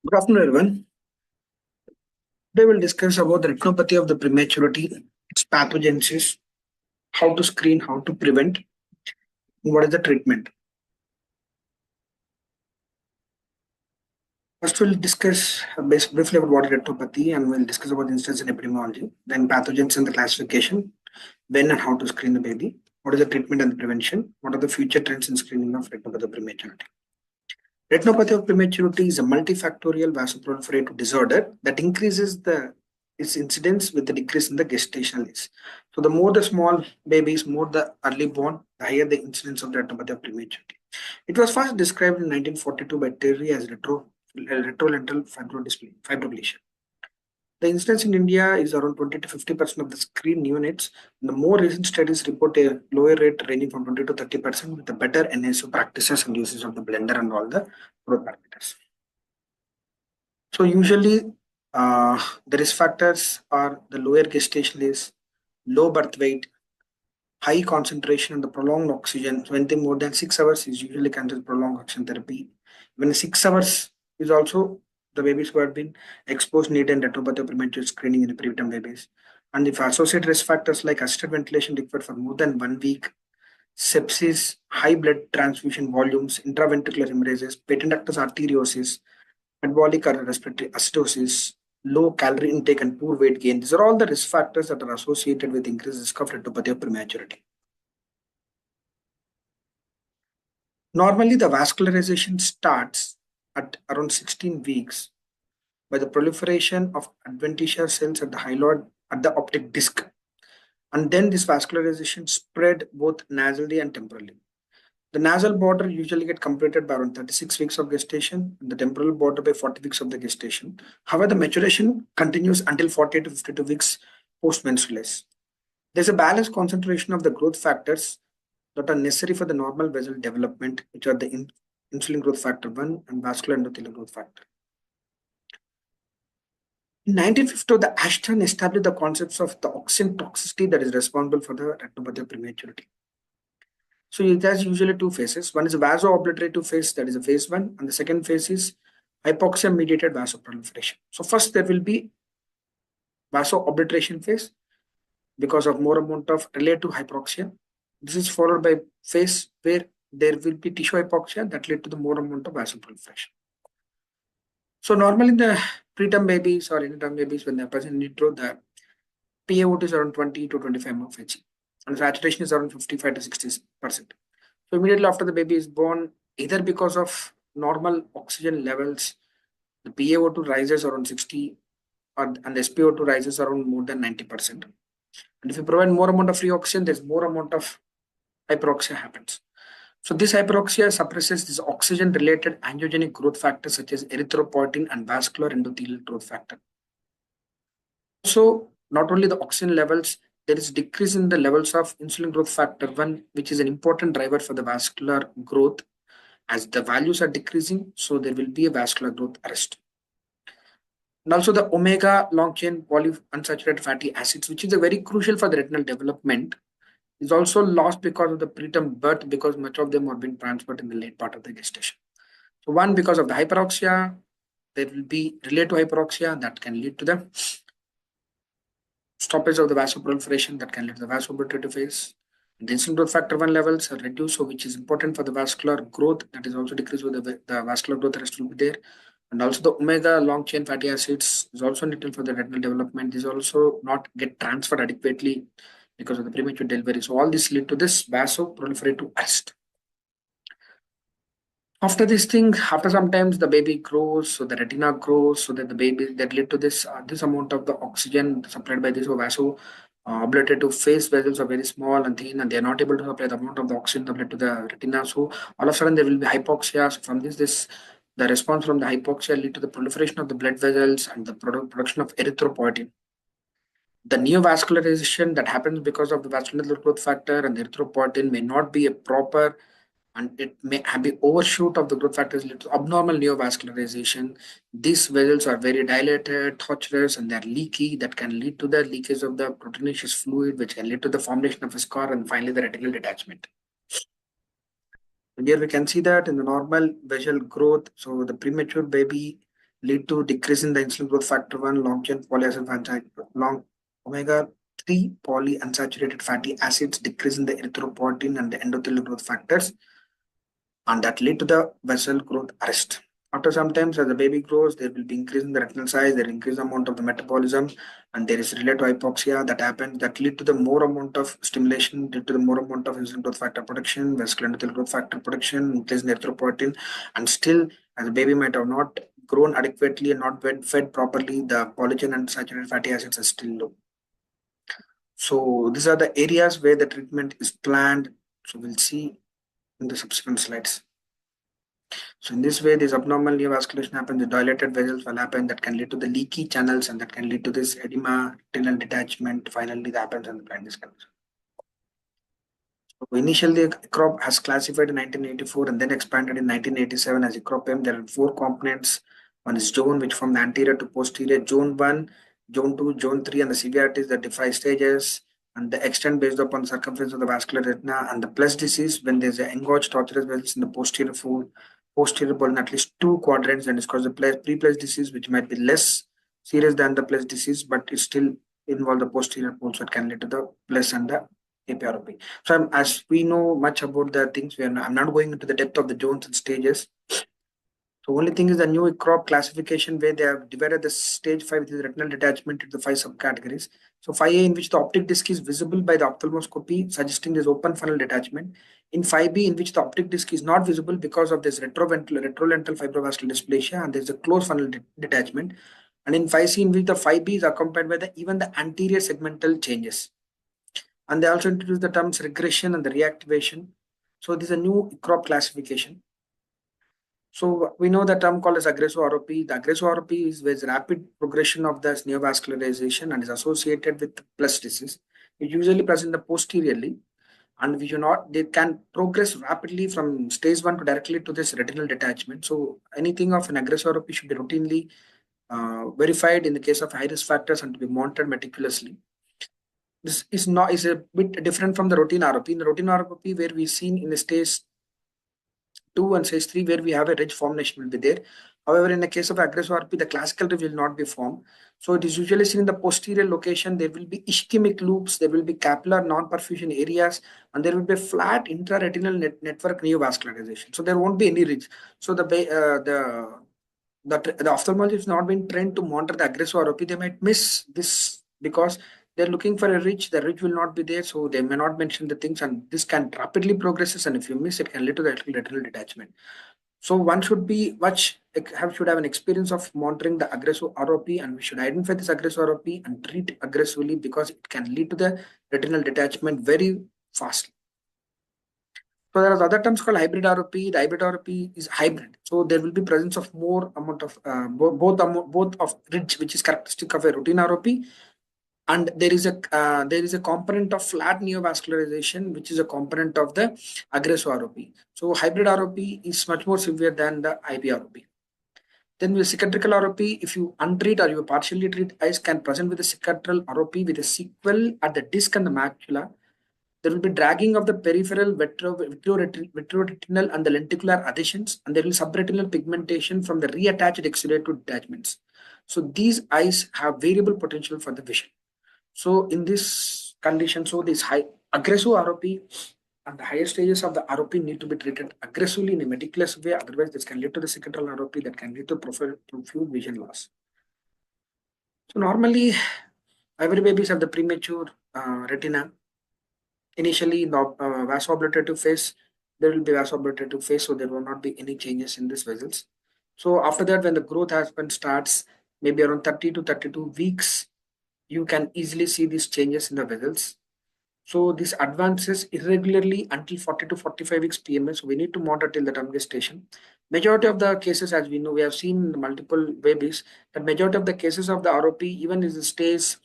Good afternoon, everyone. Today we'll discuss about the retinopathy of the prematurity, its pathogenesis, how to screen, how to prevent, and what is the treatment. First, we'll discuss briefly about what is retinopathy, and we'll discuss about the instance in epidemiology, then pathogens and the classification, when and how to screen the baby, what is the treatment and the prevention, what are the future trends in screening of retinopathy of prematurity. Retinopathy of prematurity is a multifactorial vasoproliferative disorder that increases its incidence with the decrease in the gestational age. So the more the small babies, more the early born, the higher the incidence of retinopathy of prematurity. It was first described in 1942 by Terry as retrolental fibrillation. The incidence in India is around 20 to 50% of the screened neonates. The more recent studies report a lower rate ranging from 20 to 30% with the better NICU practices and usage of the blender and all the growth parameters. So usually the risk factors are the lower gestation is low birth weight, high concentration and the prolonged oxygen. So anything more than 6 hours is usually considered prolonged oxygen therapy. When 6 hours is also the babies who have been exposed need and retinopathy premature screening in the preterm babies. And if associated risk factors like assisted ventilation required for more than 1 week, sepsis, high blood transfusion volumes, intraventricular hemorrhages, patent ductus arteriosus, metabolic or respiratory acidosis, low calorie intake, and poor weight gain. These are all the risk factors that are associated with increased risk of retinopathy of prematurity. Normally, the vascularization starts at around 16 weeks by the proliferation of adventitious cells at the hyaloid at the optic disc. And then this vascularization spread both nasally and temporally. The nasal border usually get completed by around 36 weeks of gestation, and the temporal border by 40 weeks of the gestation. However, the maturation continues until 48 to 52 weeks post-menstrual age. There's a balanced concentration of the growth factors that are necessary for the normal vessel development, which are the insulin growth factor 1 and vascular endothelial growth factor. In 1950, the Ashton established the concepts of the oxygen toxicity that is responsible for the retinopathy of prematurity. So it has usually two phases. One is a vaso-obliterative phase, that is a phase 1, and the second phase is hypoxia-mediated vasoproliferation. So first there will be vaso-obliteration phase because of more amount of relative hypoxia. This is followed by phase where there will be tissue hypoxia that lead to the more amount of vasoproliferation. So normally the preterm babies or anytime babies when they're present in vitro, the PaO2 is around 20 to 25 mg of Hg, and saturation is around 55 to 60%. So immediately after the baby is born, either because of normal oxygen levels, the PaO2 rises around 60 and the SpO2 rises around more than 90%. And if you provide more amount of free oxygen, there's more amount of hyperoxia happens. So this hyperoxia suppresses this oxygen-related angiogenic growth factors such as erythropoietin and vascular endothelial growth factor. So not only the oxygen levels, there is decrease in the levels of insulin growth factor 1, which is an important driver for the vascular growth. As the values are decreasing, so there will be a vascular growth arrest. And also the omega long chain polyunsaturated fatty acids, which is a very crucial for the retinal development, is also lost because of the preterm birth, because much of them are being transferred in the late part of the gestation. So one, because of the hyperoxia, there will be related hyperoxia that can lead to the stoppage of the vasoproliferation that can lead to the vasoproliferative phase. The insulin growth factor 1 levels are reduced, so which is important for the vascular growth. That is also decreased with the vascular growth rest will be there. And also the omega long chain fatty acids is also needed for the retinal development. These also not get transferred adequately because of the premature delivery. So all this lead to this vasoproliferative arrest. After this thing, after sometimes the baby grows, so the retina grows, so that the baby that lead to this this amount of the oxygen supplied by this vaso obliterative phase vessels are very small and thin, and they are not able to supply the amount of the oxygen supplied to the retina. So all of a sudden there will be hypoxia. So from this the response from the hypoxia lead to the proliferation of the blood vessels and the production of erythropoietin. The neovascularization that happens because of the vascular growth factor and the erythropoietin may not be a proper, and it may be overshoot of the growth factors lead to abnormal neovascularization. These vessels are very dilated, tortuous, and they're leaky. That can lead to the leakage of the proteinaceous fluid, which can lead to the formation of a scar and finally the retinal detachment. And here we can see that in the normal visual growth, so the premature baby lead to decrease in the insulin growth factor 1, long omega 3 polyunsaturated fatty acids, decrease in the erythropoietin and the endothelial growth factors, and that lead to the vessel growth arrest. After sometimes, as the baby grows, there will be increase in the retinal size, there increase amount of the metabolism, and there is related hypoxia that happens that lead to the more amount of stimulation, lead to the more amount of insulin growth factor production, vascular endothelial growth factor production, increase in erythropoietin, and still, as the baby might have not grown adequately and not fed properly, the collagen and saturated fatty acids are still low. So these are the areas where the treatment is planned. So we'll see in the subsequent slides. So in this way, this abnormal neovascularization happens, the dilated vessels will happen that can lead to the leaky channels and that can lead to this edema, retinal detachment. Finally, that happens and the blindness comes. So initially, ETROP has classified in 1984 and then expanded in 1987 as ETROP-M. There are 4 components. One is zone, which from the anterior to posterior, zone 1, zone 2, zone 3, and the severities that define stages, and the extent based upon circumference of the vascular retina, and the plus disease when there's an engorged tortuous vessels in the posterior fold, posterior ball in at least 2 quadrants, and it's called the pre-plus disease, which might be less serious than the plus disease, but it still involve the posterior pole, so it can lead to the plus and the APROP. So as we know much about the things, I'm not going into the depth of the zones and stages. So only thing is the new crop classification where they have divided the stage 5 with the retinal detachment into the 5 subcategories. So 5A, in which the optic disc is visible by the ophthalmoscopy, suggesting this open funnel detachment. In 5B, in which the optic disc is not visible because of this retrolental fibrovascular dysplasia, and there's a closed funnel detachment. And in 5C, in which the 5B is accompanied by even the anterior segmental changes. And they also introduced the terms regression and the reactivation. So this is a new crop classification. So we know the term called as aggressive ROP. The aggressive ROP is with rapid progression of the neovascularization and is associated with plus disease. It usually present the posteriorly, and we should not, they can progress rapidly from stage 1 to directly to this retinal detachment. So anything of an aggressive ROP should be routinely verified in the case of high risk factors and to be monitored meticulously. This is a bit different from the routine ROP. In the routine ROP, where we've seen in the stage 2 and stage 3, where we have a ridge formation will be there. However, in the case of aggressive RP, the classical ridge will not be formed. So it is usually seen in the posterior location. There will be ischemic loops, there will be capillary non-perfusion areas, and there will be flat intraretinal network neovascularization. So there won't be any ridge. So the ophthalmologist has not been trained to monitor the aggressive ROP. They might miss this because they're looking for a ridge. The ridge will not be there, so they may not mention the things, and this can rapidly progresses. And if you miss, it can lead to the retinal detachment. So one should should have an experience of monitoring the aggressive ROP, and we should identify this aggressive ROP and treat aggressively because it can lead to the retinal detachment very fast. So there are other terms called hybrid ROP. The hybrid ROP is hybrid. So there will be presence of more amount of both of ridge, which is characteristic of a routine ROP, and there is a component of flat neovascularization, which is a component of the aggressive ROP. So hybrid ROP is much more severe than the IP ROP. Then with cicatricial ROP, if you untreat or you partially treat eyes, can present with a cicatricial ROP with a sequel at the disc and the macula. There will be dragging of the peripheral vitreoretinal and the lenticular adhesions, and there will be subretinal pigmentation from the reattached exudate to detachments. So these eyes have variable potential for the vision. So in this condition, so this high aggressive ROP and the higher stages of the ROP need to be treated aggressively in a meticulous way. Otherwise, this can lead to the cicatricial ROP that can lead to profuse vision loss. So normally, every babies have the premature retina. Initially, in the vasoablative phase, there will be vasoablative phase, so there will not be any changes in these vessels. So after that, when the growth starts, maybe around 30 to 32 weeks, you can easily see these changes in the vessels. So this advances irregularly until 40 to 45 weeks PMS. So we need to monitor till the term gestation. Majority of the cases, as we know, we have seen multiple babies, that majority of the cases of the ROP, even in the stage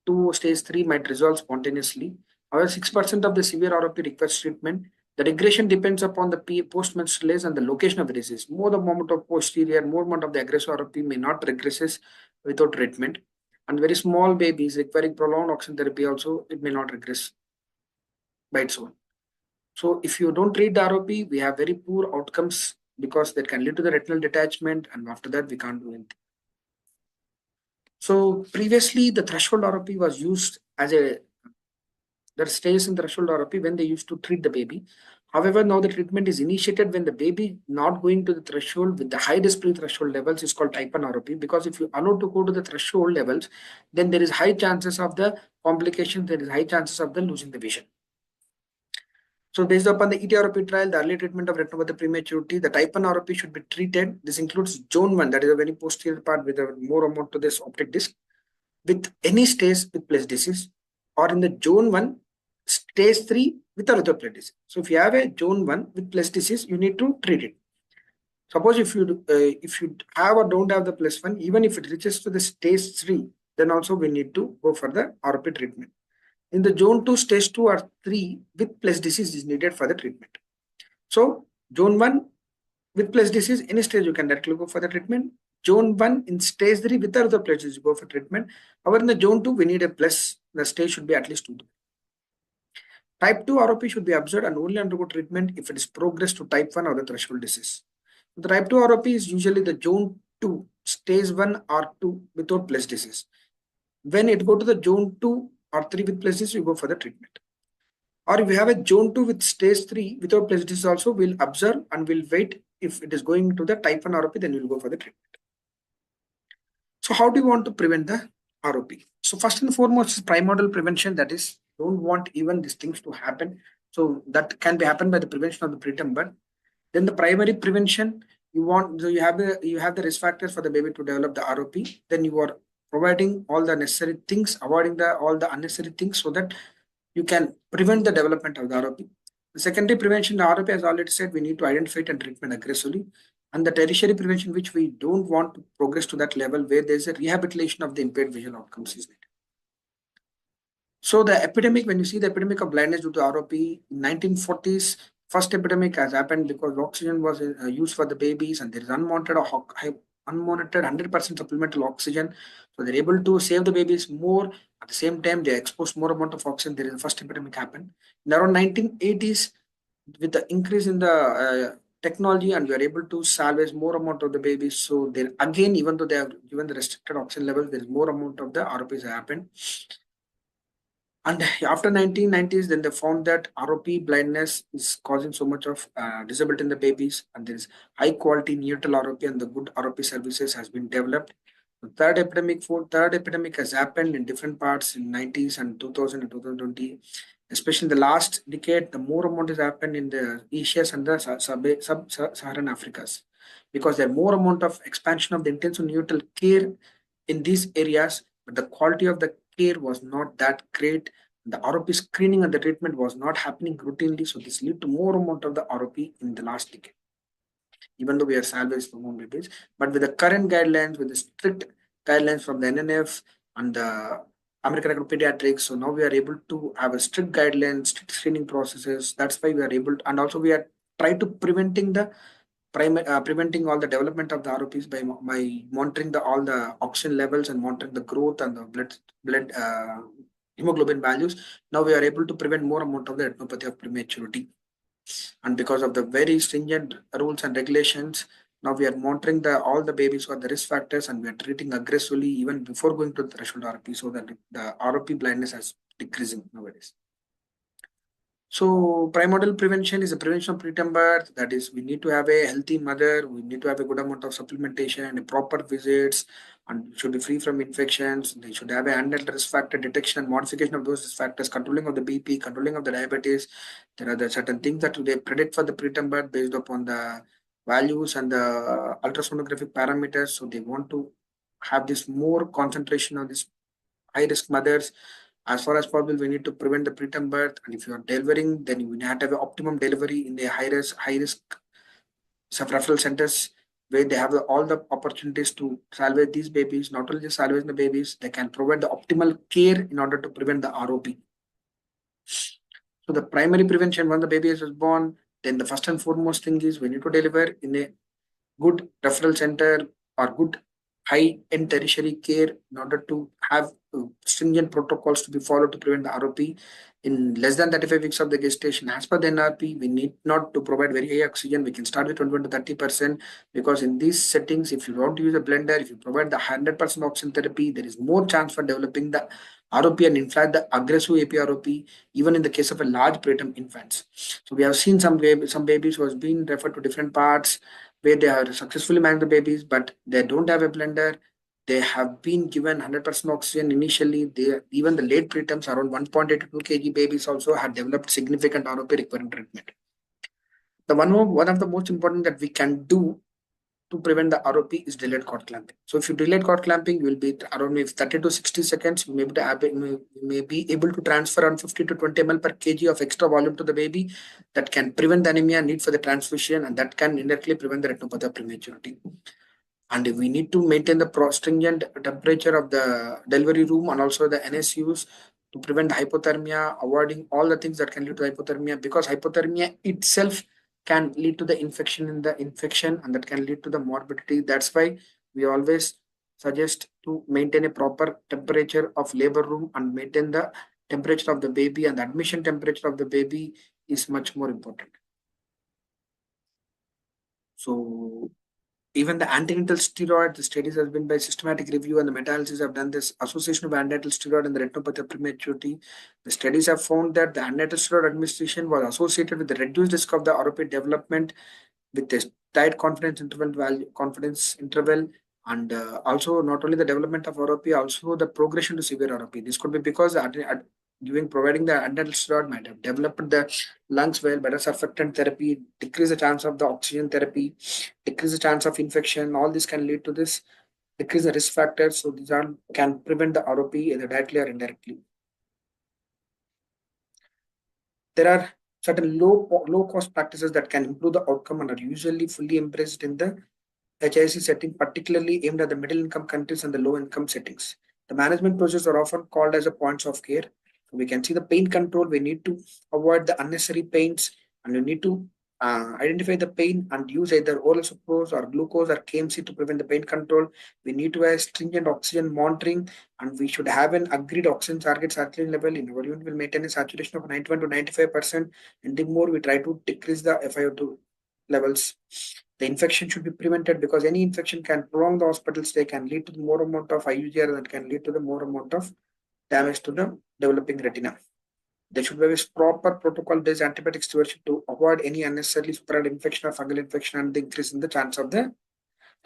2 or stage 3, might resolve spontaneously. However, 6% of the severe ROP requires treatment. The regression depends upon the post-menstrual age and the location of the disease. More the moment of posterior, more amount of the aggressive ROP may not regresses without treatment. And very small babies requiring prolonged oxygen therapy also, it may not regress by its own. So if you don't treat the ROP, we have very poor outcomes because that can lead to the retinal detachment, and after that we can't do anything. So previously, the threshold ROP was used as a that stays in the threshold ROP when they used to treat the baby. However, now the treatment is initiated when the baby not going to the threshold with the high risk pre-threshold levels is called type 1 ROP, because if you allow to go to the threshold levels, then there is high chances of the complication, there is high chances of the losing the vision. So based upon the ETROP trial, the early treatment of retinopathy of prematurity, the type 1 ROP should be treated. This includes zone 1, that is a very posterior part with a more amount to this optic disc, with any stage with place disease, or in the zone 1, stage 3 with or without place disease. So if you have a zone 1 with place disease, you need to treat it. Suppose if you have or don't have the plus 1, even if it reaches to the stage 3, then also we need to go for the ROP treatment. In the zone 2, stage 2 or 3 with plus disease is needed for the treatment. So zone 1 with plus disease, any stage you can directly go for the treatment. Zone 1 in stage 3 with other places you go for treatment. However, in the zone 2, we need a plus. The stage should be at least 2. Type 2 ROP should be observed and only undergo treatment if it is progressed to type 1 or the threshold disease. The type 2 ROP is usually the zone 2, stage 1 or 2 without plus disease. When it go to the zone 2 or 3 with plus disease, you go for the treatment. Or if you have a zone 2 with stage 3 without plus disease also, we'll observe and we'll wait. If it is going to the type 1 ROP, then we'll go for the treatment. So how do you want to prevent the ROP? So first and foremost is primordial prevention. That is, don't want even these things to happen. So that can be happened by the prevention of the preterm birth. Then the primary prevention, you have the risk factors for the baby to develop the ROP. Then you are providing all the necessary things, avoiding all the unnecessary things, so that you can prevent the development of the ROP. The secondary prevention, the ROP, as already said, we need to identify it and treatment aggressively. And the tertiary prevention, which we don't want to progress to that level where there's a rehabilitation of the impaired visual outcomes is needed. So the epidemic, when you see the epidemic of blindness due to ROP, in 1940s, first epidemic has happened because oxygen was used for the babies and there is unmonitored 100% supplemental oxygen. So they're able to save the babies more. At the same time, they expose more amount of oxygen. There is the first epidemic happened. In around 1980s, with the increase in the technology, and we are able to salvage more amount of the babies. So there again, even though they have given the restricted oxygen levels, there is more amount of the ROPs happened. And after 1990s, then they found that ROP blindness is causing so much of disability in the babies, and there is high quality neonatal ROP and the good ROP services has been developed. The third epidemic has happened in different parts in 90s and 2000 and 2020. Especially in the last decade, the more amount has happened in the Asias and the sub-Saharan Africas, because there are more amount of expansion of the intensive neonatal care in these areas, but the quality of the care was not that great. The ROP screening and the treatment was not happening routinely, so this led to more amount of the ROP in the last decade, even though we are salvaged for more babies. But with the current guidelines, with the strict guidelines from the NNF and the American Academy of Pediatrics, so now we are able to have a strict guidelines, strict screening processes. That's why we are able to, and also we are trying to preventing all the development of the ROPs by monitoring all the oxygen levels and monitoring the growth and the blood hemoglobin values. Now we are able to prevent more amount of the retinopathy of prematurity. And because of the very stringent rules and regulations, now we are monitoring all the babies who are the risk factors, and we are treating aggressively even before going to the threshold ROP, so that the ROP blindness is decreasing nowadays. So primordial prevention is a prevention of preterm birth. That is, we need to have a healthy mother, we need to have a good amount of supplementation and proper visits, and should be free from infections. They should have a handled risk factor detection and modification of those risk factors, controlling of the BP, controlling of the diabetes. There are the certain things that they predict for the preterm birth based upon the values and the ultrasonographic parameters. So they want to have this more concentration on this high risk mothers. As far as possible, we need to prevent the preterm birth, and if you are delivering, then you have to have an optimum delivery in the high risk referral centers, where they have all the opportunities to salvage these babies. Not only just salvage the babies, they can provide the optimal care in order to prevent the ROP. So the primary prevention, when the baby is born, then the first and foremost thing is we need to deliver in a good referral center or good high-end tertiary care in order to have stringent protocols to be followed to prevent the ROP. In less than 35 weeks of the gestation, as per the NRP, we need not to provide very high oxygen. We can start with 20 to 30%, because in these settings, if you don't use a blender, if you provide the 100% oxygen therapy, there is more chance for developing the ROP and in fact the aggressive APROP, even in the case of a large preterm infants. So we have seen some babies who has been referred to different parts where they are successfully managed the babies, but they don't have a blender. They have been given 100% oxygen initially. Even the late preterms, around 1.8 to 2 kg babies, also had developed significant ROP requiring treatment. One of the most important that we can do to prevent the ROP is delayed cord clamping. So if you delayed cord clamping, you will be around 30 to 60 seconds. You may be able to transfer around 50 to 20 ml per kg of extra volume to the baby. That can prevent the anemia, need for the transfusion, and that can indirectly prevent the retinopathy of prematurity. And we need to maintain the stringent temperature of the delivery room and also the NSUs to prevent hypothermia, avoiding all the things that can lead to hypothermia, because hypothermia itself can lead to the infection and that can lead to the morbidity. That's why we always suggest to maintain a proper temperature of labor room and maintain the temperature of the baby, and the admission temperature of the baby is much more important. So even the antenatal steroid, the studies have been by systematic review and the meta-analysis have done this association of antenatal steroid and the retinopathy of prematurity. The studies have found that the antenatal steroid administration was associated with the reduced risk of the ROP development with a tight confidence interval, and also not only the development of ROP, also the progression to severe ROP. This could be because providing the antenatal steroid might have developed the lungs well, better surfactant therapy, decrease the chance of the oxygen therapy, decrease the chance of infection. All this can lead to this decrease the risk factors. So these can prevent the ROP either directly or indirectly. There are certain low cost practices that can improve the outcome and are usually fully embraced in the HIC setting, particularly aimed at the middle income countries and the low income settings. The management procedures are often called as a points of care. We can see the pain control. We need to avoid the unnecessary pains, and we need to identify the pain and use either oral sucrose or glucose or KMC to prevent the pain control. We need to have stringent oxygen monitoring, and we should have an agreed oxygen target saturation level. In our unit, will maintain a saturation of 91 to 95%, and the more we try to decrease the FiO2 levels. The infection should be prevented, because any infection can prolong the hospital stay, can lead to more amount of IUGR, and can lead to the more amount of damage to the developing retina. There should be a proper protocol-based antibiotic stewardship to avoid any unnecessarily spread infection or fungal infection and the increase in the chance of the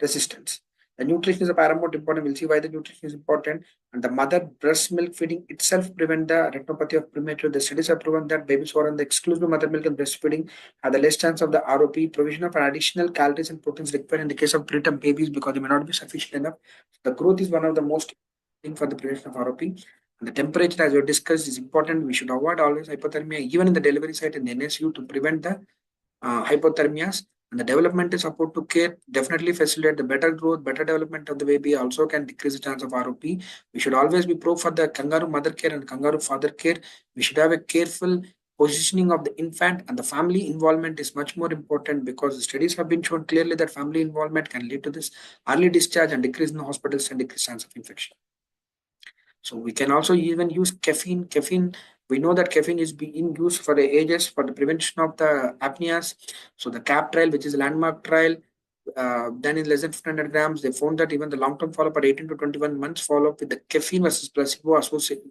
resistance. The nutrition is a paramount important. We'll see why the nutrition is important. And the mother breast milk feeding itself prevent the retinopathy of prematurity. The studies have proven that babies who are on the exclusive mother milk and breastfeeding have the less chance of the ROP. Provision of additional calories and proteins required in the case of preterm babies, because they may not be sufficient enough. The growth is one of the most important for the prevention of ROP. And the temperature, as we discussed, is important. We should avoid always hypothermia, even in the delivery site in the NSU, to prevent the hypothermias. And the developmental support to care definitely facilitate the better growth, better development of the baby, also can decrease the chance of ROP. We should always be pro for the kangaroo mother care and kangaroo father care. We should have a careful positioning of the infant, and the family involvement is much more important, because the studies have been shown clearly that family involvement can lead to this early discharge and decrease in the hospitals and decrease chance of infection. So we can also even use caffeine. We know that caffeine is being used for the ages for the prevention of the apneas. So the CAP trial, which is a landmark trial, done in less than 500 grams, they found that even the long-term follow-up at 18 to 21 months follow-up with the caffeine versus placebo associated,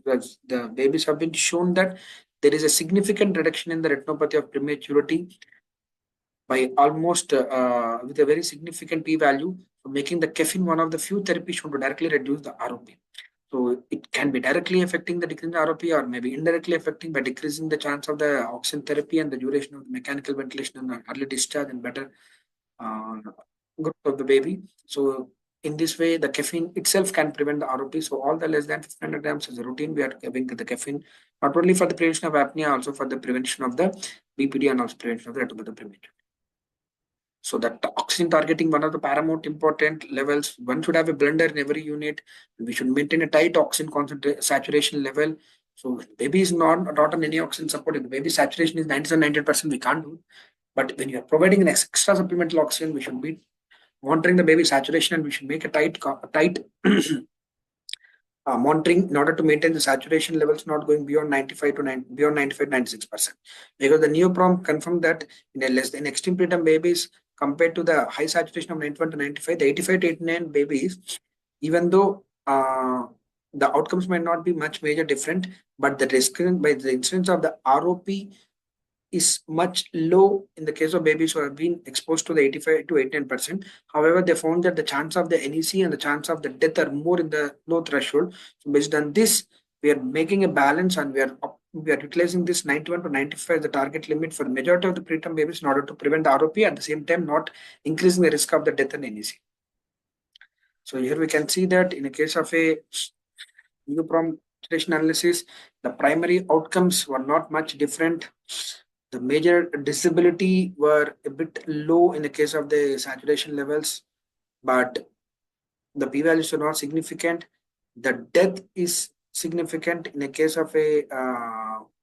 the babies have been shown that there is a significant reduction in the retinopathy of prematurity by almost with a very significant p-value, making the caffeine one of the few therapies shown to directly reduce the ROP. So it can be directly affecting the decrease in the ROP, or maybe indirectly affecting by decreasing the chance of the oxygen therapy and the duration of mechanical ventilation and early discharge and better growth of the baby. So in this way, the caffeine itself can prevent the ROP. So all the less than 500 grams is a routine. We are giving the caffeine, not only for the prevention of apnea, also for the prevention of the BPD and also prevention of the retinopathy prematurity. So that oxygen targeting, one of the paramount important levels. One should have a blender in every unit. We should maintain a tight oxygen saturation level. So baby is not on any oxygen support. If the baby saturation is 97-98%, we can't do. But when you are providing an extra supplemental oxygen, we should be monitoring the baby saturation, and we should make a tight monitoring in order to maintain the saturation levels not going beyond 95 to 9 beyond 95 96%, because the neoprom confirmed that in a less than extreme preterm babies compared to the high saturation of 91 to 95, the 85 to 89 babies, even though the outcomes might not be much major different, but the risk by the incidence of the ROP is much low in the case of babies who have been exposed to the 85 to 89%. However, they found that the chance of the NEC and the chance of the death are more in the low threshold. So based on this, we are making a balance, and we are utilizing this 91 to 95 as the target limit for the majority of the preterm babies in order to prevent the ROP, at the same time not increasing the risk of the death and NEC. So here we can see that in a case of a neoprom saturation analysis, the primary outcomes were not much different. The major disability were a bit low in the case of the saturation levels, but the p-values are not significant. The death is significant in the case of a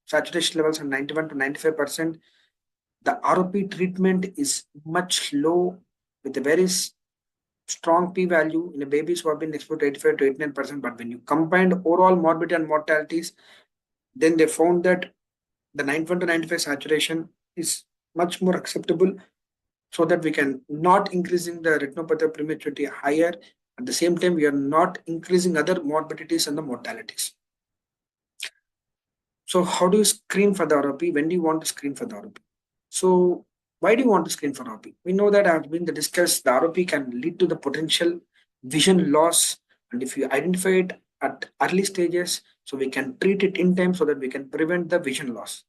saturation levels of 91 to 95%. The ROP treatment is much low with a very strong p-value in the babies who have been exposed to 85 to 89%. But when you combined overall morbidity and mortalities, then they found that the 91 to 95 saturation is much more acceptable, so that we can not increasing the retinopathy of prematurity higher. At the same time, we are not increasing other morbidities and the mortalities. So how do you screen for the ROP? When do you want to screen for the ROP? So why do you want to screen for ROP? We know that has been discussed, the ROP can lead to the potential vision loss, and if you identify it at early stages, so we can treat it in time so that we can prevent the vision loss.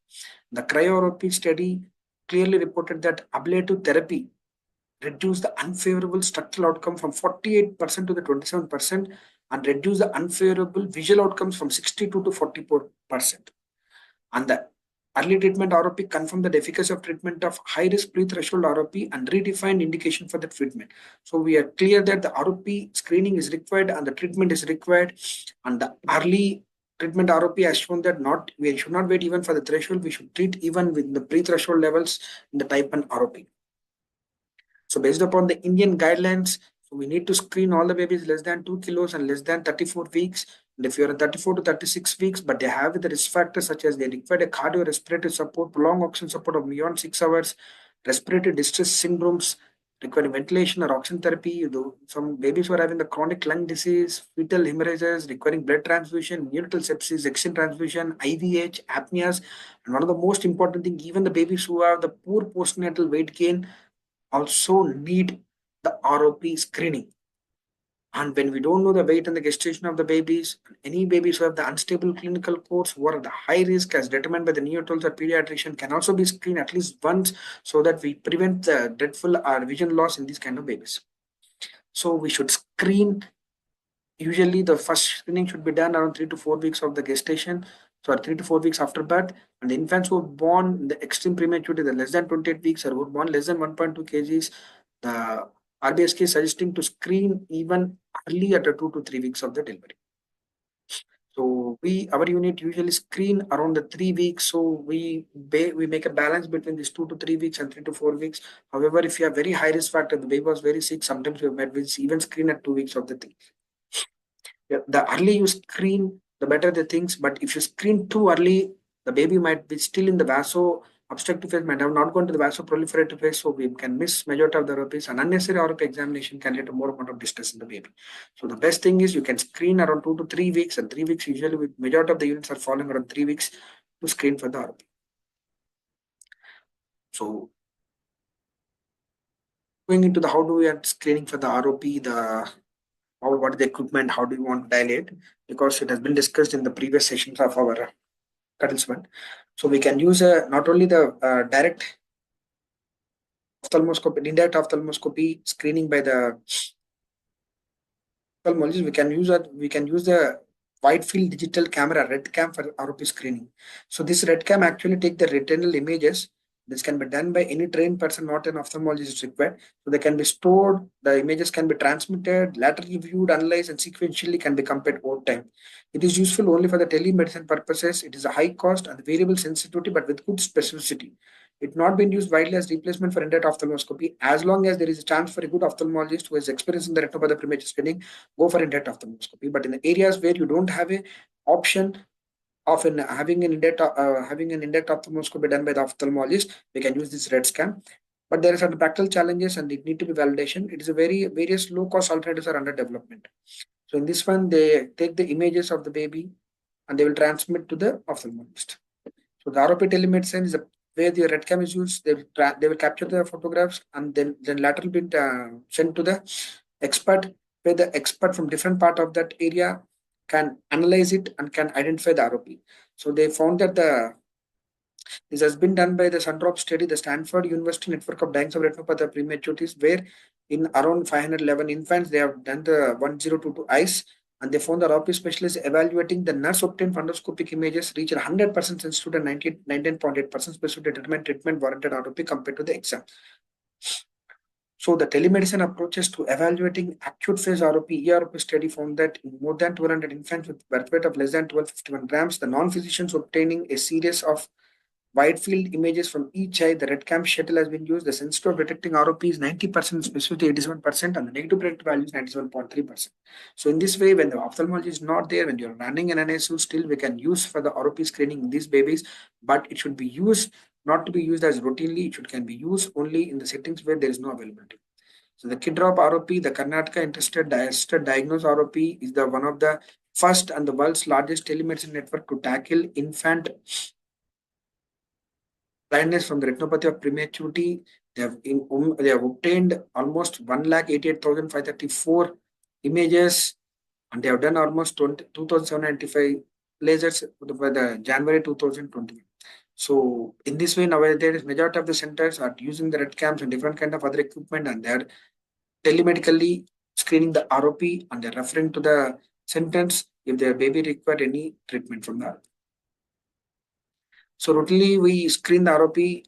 The cryo-ROP study clearly reported that ablative therapy reduced the unfavorable structural outcome from 48% to the 27%, and reduced the unfavorable visual outcomes from 62 to 44%. And the early treatment ROP confirmed the efficacy of treatment of high-risk pre-threshold ROP and redefined indication for the treatment. So we are clear that the ROP screening is required and the treatment is required, and the early treatment ROP has shown that we should not wait even for the threshold. We should treat even with the pre-threshold levels in the type 1 ROP. So based upon the Indian guidelines, so we need to screen all the babies less than 2 kilos and less than 34 weeks. And if you're at 34 to 36 weeks, but they have the risk factors such as they require a cardiorespiratory support, prolonged oxygen support of beyond 6 hours, respiratory distress syndromes, requiring ventilation or oxygen therapy. Some babies who are having the chronic lung disease, fetal hemorrhages, requiring blood transfusion, neonatal sepsis, oxygen transfusion, IVH, apneas. And one of the most important thing, even the babies who have the poor postnatal weight gain also need the ROP screening. And when we don't know the weight and the gestation of the babies, any babies who have the unstable clinical course, who are at the high risk as determined by the neonatologist or pediatrician, can also be screened at least once, so that we prevent the dreadful vision loss in these kind of babies. So we should screen. Usually the first screening should be done around 3 to 4 weeks of the gestation. So 3 to 4 weeks after birth, and the infants who are born in the extreme prematurity, the less than 28 weeks, or who are born less than 1.2 kgs, the RBSK is suggesting to screen even early at 2 to 3 weeks of the delivery. So our unit usually screen around the 3 weeks. So we make a balance between these 2 to 3 weeks and 3 to 4 weeks. However, if you have very high risk factor, the baby was very sick, sometimes we even screen at 2 weeks of the thing. The early you screen, the better the things. But if you screen too early, the baby might be still in the vaso obstructive phase, might have not gone to the vasoproliferative phase, so we can miss majority of the ROPs. And unnecessary ROP examination can lead to more amount of distress in the baby. So the best thing is you can screen around 2 to 3 weeks, and 3 weeks usually with majority of the units are falling around 3 weeks to screen for the ROP. So going into the how do we are screening for the ROP, what is the equipment, how do you want to dilate, because it has been discussed in the previous sessions of our Cuddles one. So we can use not only the direct ophthalmoscopy, indirect ophthalmoscopy screening by the ophthalmologist. We can use the wide field digital camera RedCam for ROP screening. So this RedCam actually take the retinal images. This can be done by any trained person, not an ophthalmologist is required. So they can be stored, the images can be transmitted, laterally viewed, analyzed, and sequentially can be compared over time. It is useful only for the telemedicine purposes. It is a high cost and variable sensitivity, but with good specificity. It not been used widely as replacement for indirect ophthalmoscopy. As long as there is a chance for a good ophthalmologist who is experienced in the retinopathy of premature screening, go for indirect ophthalmoscopy. But in the areas where you don't have a option of having an indirect ophthalmoscopy done by the ophthalmologist, we can use this red scan. But there are certain practical challenges and it need to be validation. It is a various low cost alternatives are under development. So in this one, they take the images of the baby and they will transmit to the ophthalmologist. So the ROP telemedicine is where the red cam is used. They will capture the photographs and then lateral bit sent to the expert, where the expert from different part of that area can analyze it and can identify the ROP. So they found that this has been done by the SunDrop study, the Stanford University Network of Diagnosis of Retinopathy of Prematurity, where in around 511 infants, they have done the 1022 eyes, and they found the ROP specialists evaluating the nurse obtained fundoscopic images reached 100% sensitivity and 19.8% specificity to determine treatment warranted ROP compared to the exam. So the telemedicine approaches to evaluating acute phase ROP, EROP study found that in more than 200 infants with birth weight of less than 1251 grams, the non-physicians obtaining a series of wide field images from each eye. The red cam shuttle has been used. The sensitivity of detecting ROP is 90%, specificity 87%, and the negative predictive value is 97.3%. So in this way, when the ophthalmology is not there, when you're running an NICU, still we can use for the ROP screening in these babies, but it should be used not to be used as routinely. It can be used only in the settings where there is no availability. So the KidROP ROP, the Karnataka Interested Diagnosed ROP, is the one of the first and the world's largest telemedicine network to tackle infant blindness from the retinopathy of prematurity. They have obtained almost 1,88,534 images, and they have done almost 2,795 lasers by the January 2020. So in this way, nowadays majority of the centers are using the red cams and different kind of other equipment, and they are telemedically screening the ROP, and they're referring to the sentence if their baby required any treatment from that. So routinely we screen the ROP.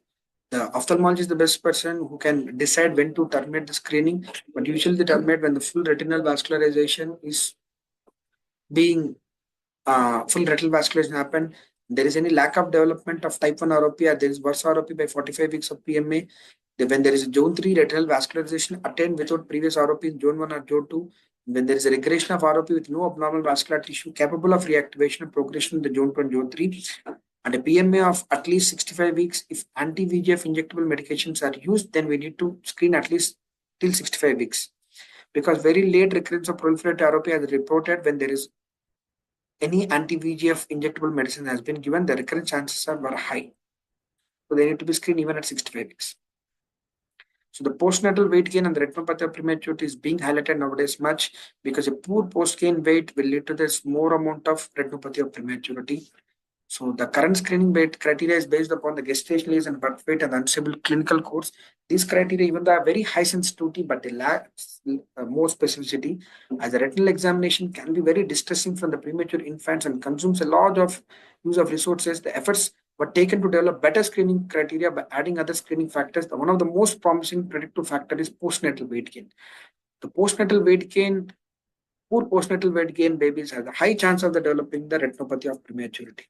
The ophthalmologist is the best person who can decide when to terminate the screening, but usually they terminate when the full retinal vascularization is being full retinal vascularization happen. There is any lack of development of type 1 ROP, or there is worse ROP by 45 weeks of PMA. When there is a zone 3 retinal vascularization attained without previous ROP in zone 1 or zone 2, when there is a regression of ROP with no abnormal vascular tissue capable of reactivation and progression in the zone 2 and zone 3, and a PMA of at least 65 weeks, if anti-VEGF injectable medications are used, then we need to screen at least till 65 weeks. Because very late recurrence of proliferative ROP is reported when there is any anti-VEGF injectable medicine has been given, the recurrence chances are very high. So they need to be screened even at 65 weeks. So the postnatal weight gain and the retinopathy of prematurity is being highlighted nowadays much because a poor post-gain weight will lead to this more amount of retinopathy of prematurity. So the current screening weight criteria is based upon the gestational age and birth weight and unstable clinical course. These criteria, even though are very high sensitivity, but they lack more specificity, as the retinal examination can be very distressing from the premature infants and consumes a lot of use of resources. The efforts were taken to develop better screening criteria by adding other screening factors. One of the most promising predictive factor is postnatal weight gain. The postnatal weight gain, poor postnatal weight gain babies have a high chance of developing the retinopathy of prematurity.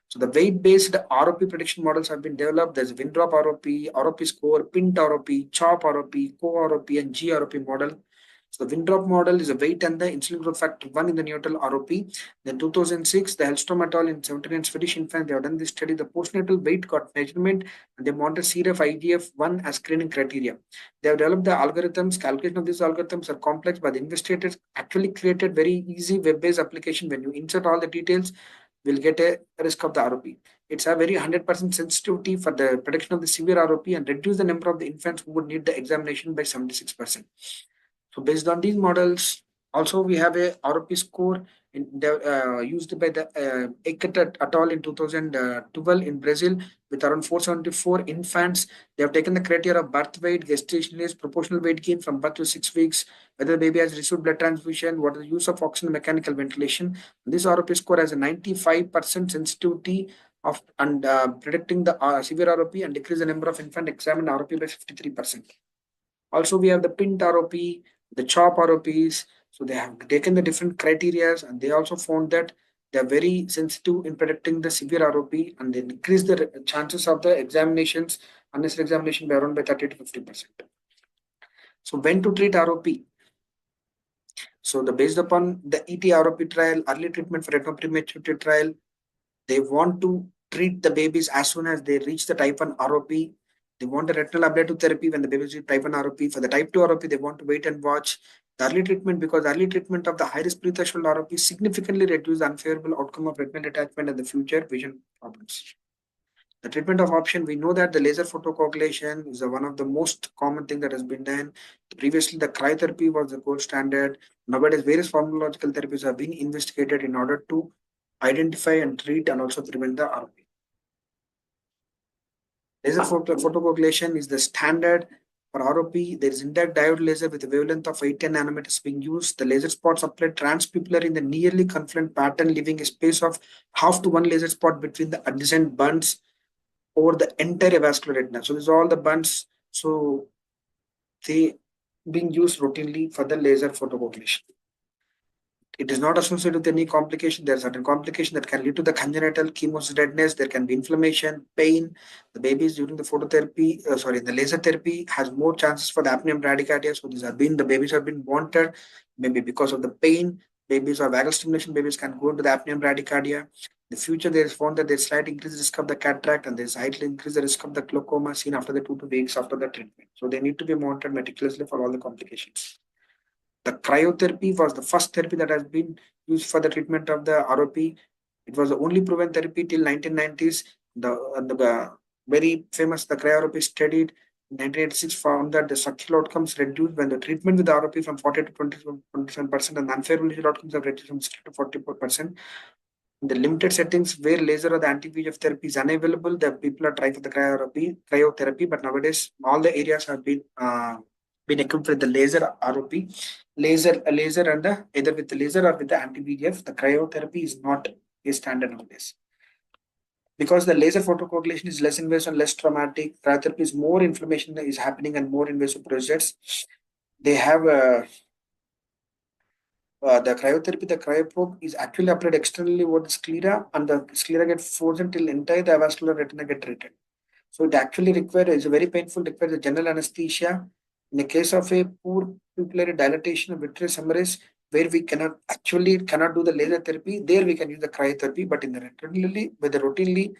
So the weight-based ROP prediction models have been developed. There's WinDrop ROP, ROP score, PINT ROP, CHOP ROP, Co-ROP, and GROP model. So the WinDrop model is a weight and the insulin growth factor 1 in the neonatal ROP. Then 2006, the Hellstrom et al. In 79 Swedish infants, they have done this study. The postnatal weight got measurement, and they monitor CRF IGF-1 as screening criteria. They have developed the algorithms. Calculation of these algorithms are complex, but the investigators actually created very easy web-based application. When you insert all the details, will get a risk of the ROP. It's a very 100% sensitivity for the prediction of the severe ROP and reduce the number of the infants who would need the examination by 76%. So based on these models, also we have a ROP score used by the Eckert et al. In 2012 in Brazil with around 474 infants. They have taken the criteria of birth weight, gestation age, proportional weight gain from birth to 6 weeks, whether the baby has received blood transfusion, what is the use of oxygen mechanical ventilation. This ROP score has a 95% sensitivity of predicting the severe ROP and decrease the number of infant examined ROP by 53%. Also, we have the PINT ROP, the CHOP ROPs. So they have taken the different criteria and they also found that They are very sensitive in predicting the severe ROP, and they decrease the chances of the examinations, unnecessary examination by around by 30 to 50%. So when to treat ROP? So based upon the ETROP trial, early treatment for retinopathy prematurity trial, they want to treat the babies as soon as they reach the type 1 ROP. They want the retinal ablative therapy when the babies reach type 1 ROP. For the type 2 ROP, they want to wait and watch the early treatment, because early treatment of the high-risk pre-threshold ROP significantly reduce the unfavorable outcome of retinal detachment and the future vision problems. The treatment of option, we know that the laser photocoagulation is one of the most common thing that has been done. Previously, the cryotherapy was the gold standard. Nowadays, various pharmacological therapies are being investigated in order to identify and treat and also prevent the ROP. Laser photocoagulation is the standard for ROP. There is indirect diode laser with a wavelength of 810 nanometers being used. The laser spots applied transpupillar in the nearly confluent pattern, leaving a space of half to one laser spot between the adjacent bunds over the entire avascular retina. So these are all the bunds. So they being used routinely for the laser photocoagulation. It is not associated with any complication. There are certain complications that can lead to the congenital chemosis redness. There can be inflammation, pain. The babies during the phototherapy, the laser therapy has more chances for the apnea and bradycardia. So the babies have been wanted, maybe because of the pain. Babies or vagal stimulation babies can go into the apnea and bradycardia. In the future, there is found that there is slight increased risk of the cataract, and there is slightly increased the risk of the glaucoma seen after the 2 weeks after the treatment. So they need to be monitored meticulously for all the complications. The cryotherapy was the first therapy that has been used for the treatment of the ROP. It was the only proven therapy till 1990s. The very famous the cryotherapy studied in 1986 found that the structural outcomes reduced when the treatment with the ROP from 40 to 27%, and the unfavorable visual outcomes have reduced from 60 to 44%. In the limited settings where laser or the anti-VEGF therapy is unavailable, the people are trying for the cryotherapy. But nowadays, all the areas have been equipped with the laser ROP, laser and either with the laser or with the anti-VEGF. The cryotherapy is not a standard nowadays. Because the laser photocoagulation is less invasive and less traumatic, cryotherapy is more inflammation is happening and more invasive procedures. They have the cryotherapy, the cryoprobe is actually applied externally over the sclera, and the sclera gets frozen till entire the avascular retina get treated. So it actually requires, very painful, requires a general anesthesia. In the case of a poor pupillary dilatation of vitreous hemorrhage, where we cannot do the laser therapy, there we can use the cryotherapy. But in the routinely,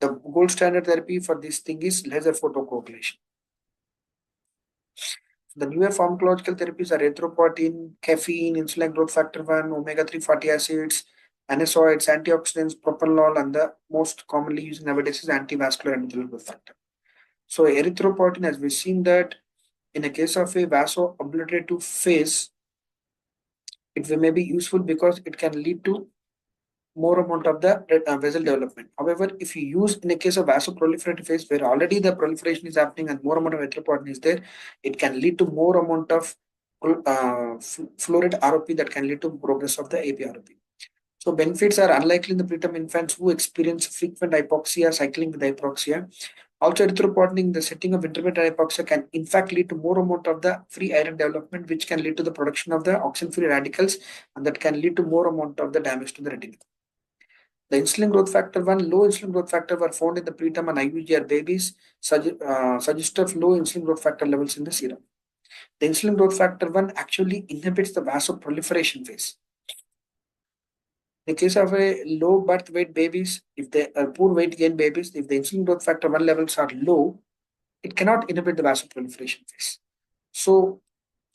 the gold standard therapy for this thing is laser photocoagulation. The newer pharmacological therapies are erythropoietin, caffeine, insulin growth factor 1, omega-3 fatty acids, anisolids, antioxidants, propranolol, and the most commonly used nowadays is antivascular endothelial growth factor. So erythropoietin, as we've seen that in a case of a vaso-obliterative phase, it may be useful because it can lead to more amount of the vessel development. However, if you use in a case of vasoproliferative phase where already the proliferation is happening and more amount of erythropoietin is there, it can lead to more amount of fluoride ROP that can lead to progress of the AP-ROP. So benefits are unlikely in the preterm infants who experience frequent hypoxia, cycling with hypoxia. Also, erythropoietin in the setting of intermittent hypoxia can in fact lead to more amount of the free iron development, which can lead to the production of the oxygen-free radicals, and that can lead to more amount of the damage to the retina. The insulin growth factor 1, low insulin growth factor were found in the preterm and IUGR babies, suggestive low insulin growth factor levels in the serum. The insulin growth factor 1 actually inhibits the vasoproliferation phase. In the case of a low birth weight babies, if they are poor weight gain babies, if the insulin growth factor 1 levels are low, it cannot inhibit the vasoproliferation phase. So,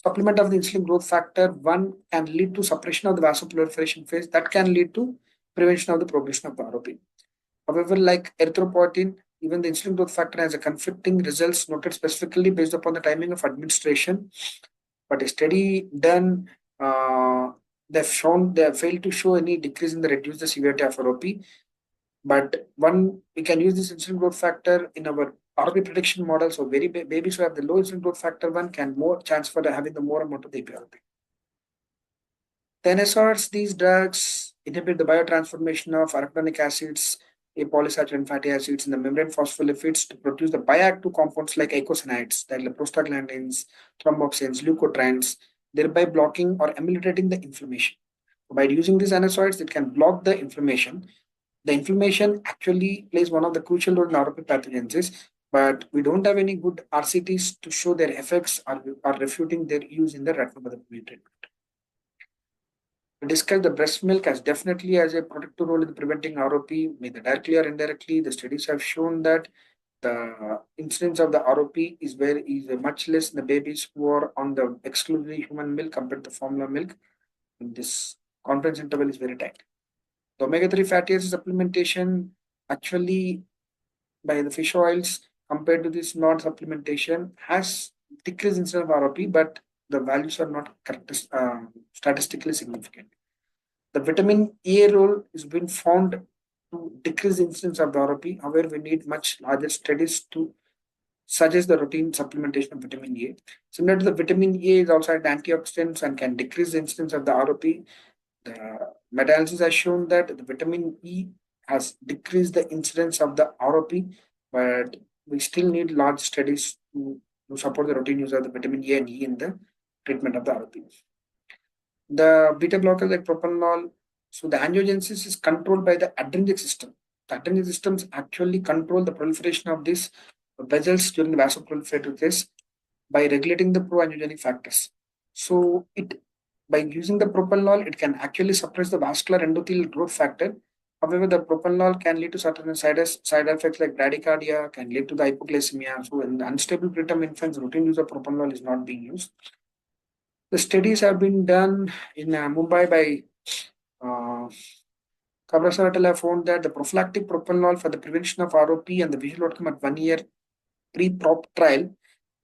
supplement of the insulin growth factor 1 can lead to suppression of the vasoproliferation phase. That can lead to prevention of the progression of the ROP. However, like erythropoietin, even the insulin growth factor has a conflicting results noted specifically based upon the timing of administration. But a study done, they have failed to show any decrease in the reduce the severity of ROP. But we can use this insulin growth factor in our ROP prediction model. So babies who have the low insulin growth factor 1 can more chance for having the more amount of the AP-ROP. The NSAIDs, these drugs inhibit the biotransformation of arachidonic acids, polysaturated fatty acids in the membrane phospholipids to produce the bioactive compounds like eicosanoids, like prostaglandins, thromboxanes, leukotrienes, thereby blocking or ameliorating the inflammation. By using these anechoids, it can block the inflammation. The inflammation actually plays one of the crucial role in ROP pathogenesis, but we don't have any good RCTs to show their effects or are refuting their use in the retinopathy treatment. We discussed the breast milk as definitely as a protective role in preventing ROP, either directly or indirectly. The studies have shown that the incidence of the ROP is much less in the babies who are on the exclusively human milk compared to formula milk. And this confidence interval is very tight. The omega-3 fatty acid supplementation actually by the fish oils compared to this non-supplementation has decreased instead of ROP, but the values are not statistically significant. The vitamin A role has been found to decrease the incidence of the ROP. However, we need much larger studies to suggest the routine supplementation of vitamin A. Similar to the vitamin A is also an antioxidant and can decrease the incidence of the ROP. The meta-analysis has shown that the vitamin E has decreased the incidence of the ROP, but we still need large studies to support the routine use of the vitamin A and E in the treatment of the ROP. The beta blockers like propranolol, so the angiogenesis is controlled by the adrenergic system. The adrenergic systems actually control the proliferation of these vessels during the vasoproliferative phase by regulating the pro-angiogenic factors. So by using the propranolol, it can actually suppress the vascular endothelial growth factor. However, the propranolol can lead to certain side effects like bradycardia, can lead to the hypoglycemia. So in the unstable preterm infants, routine use of propranolol is not being used. The studies have been done in Mumbai by Kabrasaratal have found that the prophylactic propranolol for the prevention of ROP and the visual outcome at 1 year pre-prop trial,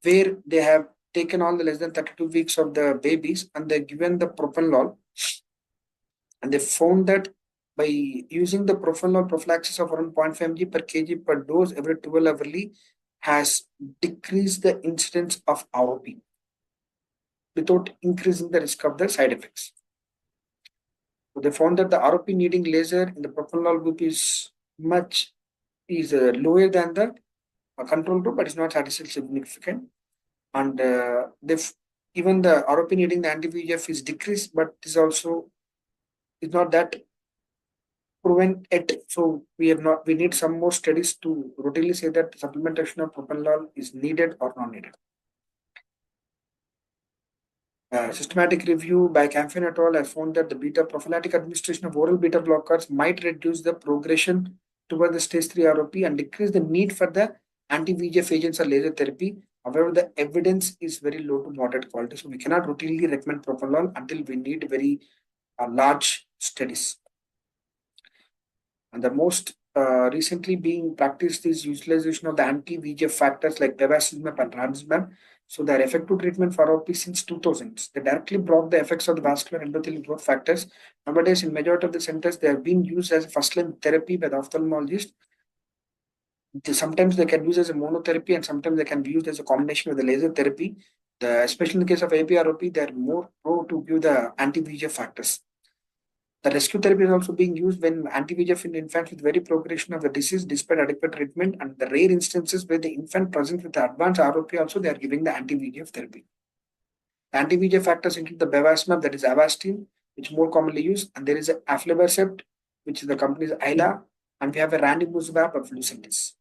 where they have taken all the less than 32 weeks of the babies and they're given the propranolol, and they found that by using the propranolol prophylaxis of around 0.5 mg per kg per dose every 12 hourly has decreased the incidence of ROP without increasing the risk of the side effects. So they found that the ROP needing laser in the propranolol group is lower than the control group, but it's not statistically significant. And even the ROP needing the anti-VEGF is decreased, but is not that proven yet. So we need some more studies to routinely say that supplementation of propranolol is needed or not needed. Systematic review by Campion et al. Has found that the beta prophylactic administration of oral beta blockers might reduce the progression toward the stage 3 ROP and decrease the need for the anti-VEGF agents or laser therapy. However, the evidence is very low to moderate quality. So we cannot routinely recommend propranolol until we need very large studies. And the most recently being practiced is utilization of the anti-VEGF factors like bevacizumab and ranibizumab. So their effective treatment for ROP since 2000s. They directly block the effects of the vascular endothelial growth factors. Nowadays, in majority of the centers, they have been used as a first-line therapy by the ophthalmologist. Sometimes they can use as a monotherapy and sometimes they can be used as a combination with the laser therapy. Especially in the case of APROP, they are more pro to give the anti-VEGF factors. The rescue therapy is also being used when anti-VEGF in infants with very progression of the disease despite adequate treatment, and the rare instances where the infant presents with the advanced ROP also they are giving the anti-VEGF therapy. The anti-VEGF factors include the bevacizumab, that is Avastin, which is more commonly used, and there is a aflibercept, which is the company's ILA, and we have a ranibizumab of Lucentis.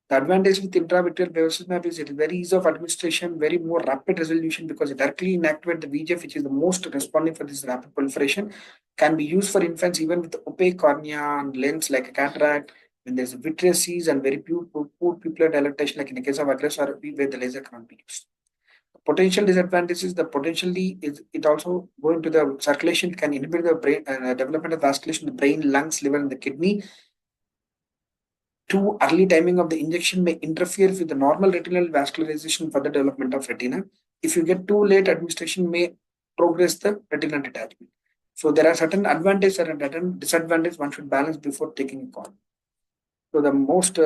The advantage with intravitreal bevacizumab is it is very easy of administration, very more rapid resolution because it directly inactivates the VEGF, which is the most responding for this rapid proliferation. Can be used for infants even with opaque cornea and lens like a cataract, when there's a vitreous and very poor pupillar dilatation, like in the case of aggressive ROP, where the laser cannot be used. The potential disadvantages, it also going to the circulation, can inhibit the brain development of vasculation in the brain, lungs, liver, and the kidney. Too early timing of the injection may interfere with the normal retinal vascularization for the development of retina. If you get too late, administration may progress the retinal detachment. So there are certain advantages and disadvantages one should balance before taking a call. So the most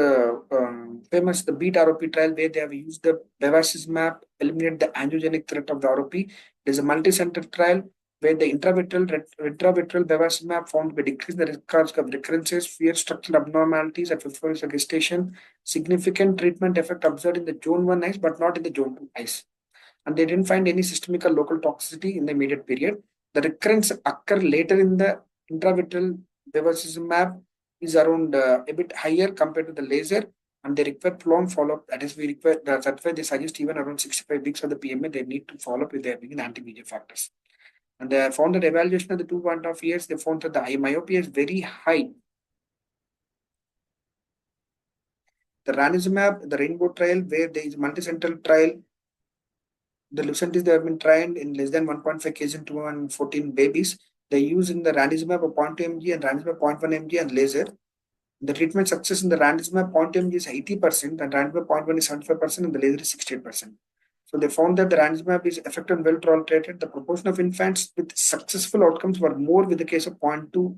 famous, the BEAT ROP trial, where they have used the bevacizumab, eliminate the angiogenic threat of the ROP. There's a multi-center trial where the intravitreal bevacizumab found to decrease the risk of recurrences, fear structural abnormalities at 54 weeks of gestation, significant treatment effect observed in the zone 1 eyes, but not in the zone 2 eyes. And they didn't find any systemic or local toxicity in the immediate period. The recurrence occur later in the intravitreal bevacizumab is around a bit higher compared to the laser, and they require prolonged follow-up. That is, we require that's why they suggest even around 65 weeks of the PMA, they need to follow up with their anti-VEGF factors. And they found that evaluation of the 2.5 years, they found that the myopia is very high. The ranibizumab, the Rainbow trial, where there is a multicenter trial, the Lucentis, they have been tried in less than 1.5 kg in 214 babies. They use in the ranibizumab of 0.2 mg and ranibizumab 0.1 mg and laser. The treatment success in the ranibizumab 0.2 mg is 80% and ranibizumab 0.1 is 75% and the laser is 68%. So they found that the ranibizumab is effective and well tolerated. The proportion of infants with successful outcomes were more with the case of 0.2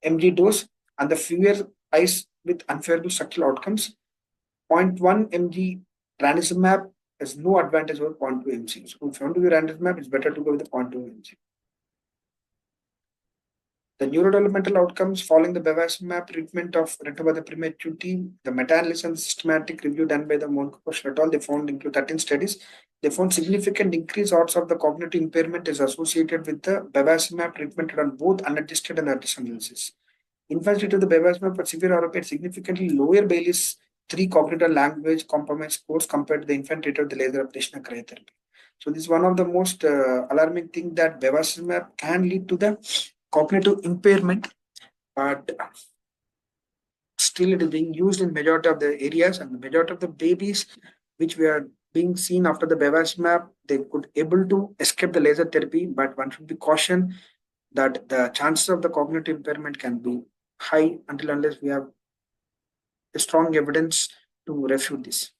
mg dose and the fewer eyes with unfavorable structural outcomes. 0.1 mg ranibizumab has no advantage over 0.2 mg. So if you want to do ranibizumab, it's better to go with the 0.2 mg. The neurodevelopmental outcomes following the bevacizumab treatment of retinopathy of prematurity, the meta-analysis and systematic review done by the Monkosh et al., they found include 13 studies. They found significant increased odds of the cognitive impairment is associated with the bevacizumab treatment on both unadjusted and adjusted analysis. Infants treated the bevacizumab for severe ROP had significantly lower Bayley's 3 cognitive language compromise scores compared to the infant treated with the laser ablation and cryotherapy. So this is one of the most alarming thing that bevacizumab can lead to the cognitive impairment, but still it is being used in majority of the areas, and the majority of the babies which we are being seen after the bevacizumab, they could able to escape the laser therapy, but one should be cautioned that the chances of the cognitive impairment can be high until unless we have a strong evidence to refute this.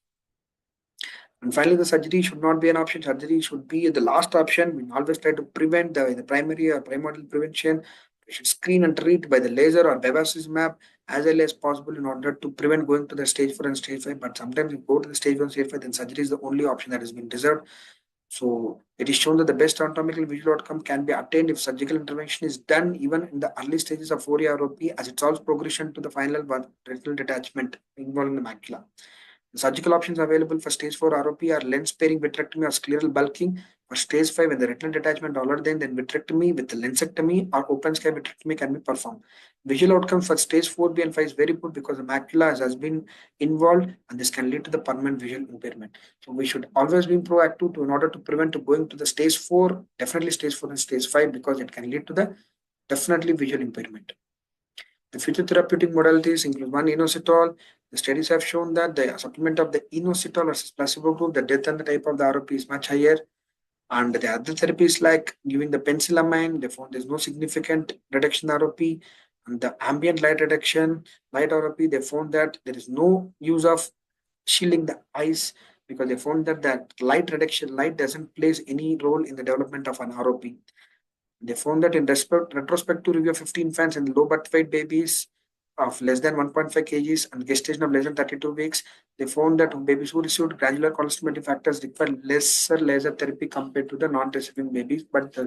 And finally, the surgery should not be an option. Surgery should be the last option. We always try to prevent the primary or primordial prevention. We should screen and treat by the laser or bevacizumab as early as possible in order to prevent going to the stage 4 and stage 5. But sometimes you go to the stage 1, stage 5, then surgery is the only option that has been reserved. So it is shown that the best anatomical visual outcome can be attained if surgical intervention is done even in the early stages of 4A ROP, as it solves progression to the final retinal detachment involving the macula. The surgical options available for stage 4 ROP are lens sparing vitrectomy or scleral bulking. For stage 5, when the retinal detachment already then vitrectomy with the lensectomy or open sky vitrectomy can be performed. Visual outcomes for stage 4B and 5 is very good because the macula has been involved and this can lead to the permanent visual impairment. So we should always be proactive in order to prevent going to the stage 4, definitely stage 4 and stage 5, because it can lead to the definitely visual impairment. The future therapeutic modalities include one inositol. The studies have shown that the supplement of the inositol versus placebo group, the death and the type of the ROP is much higher. And the other therapies like giving the penicillamine, they found there's no significant reduction in ROP. And the ambient light reduction, light ROP, they found that there is no use of shielding the eyes because they found that light reduction, light doesn't play any role in the development of an ROP. They found that in retrospective review of 15 infants and low birth weight babies of less than 1.5 kgs and gestation of less than 32 weeks, they found that babies who received granular cholestimulating factors require lesser laser therapy compared to the non-receiving babies. But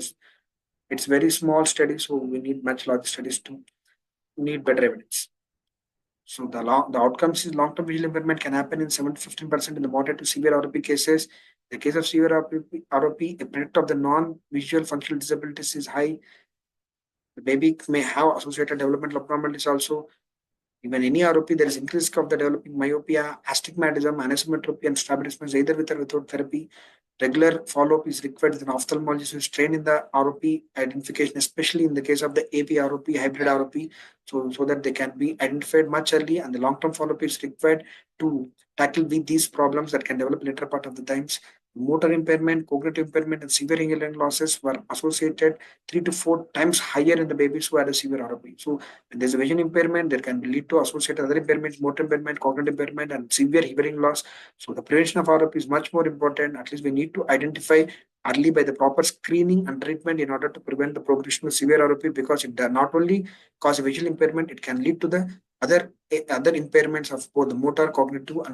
it's very small study, so we need much larger studies to need better evidence. So the outcomes is long-term visual impairment can happen in 7 to 15% in the moderate to severe ROP cases. The case of severe ROP, a predictor of the non-visual functional disabilities is high. The baby may have associated developmental abnormalities also. Even any ROP, there is increased risk of the developing myopia, astigmatism, anisometropy, and strabismus either with or without therapy. Regular follow-up is required with an ophthalmologist who is trained in the ROP identification, especially in the case of the AP ROP, hybrid ROP, so that they can be identified much early, and the long-term follow-up is required to tackle with these problems that can develop later part of the times. Motor impairment, cognitive impairment, and severe hearing losses were associated 3 to 4 times higher in the babies who had a severe ROP. So when there's a vision impairment, there can lead to associated other impairments, motor impairment, cognitive impairment, and severe hearing loss. So the prevention of ROP is much more important. At least we need to identify early by the proper screening and treatment in order to prevent the progression of severe ROP, because it does not only cause a visual impairment, it can lead to the other impairments of both the motor, cognitive, and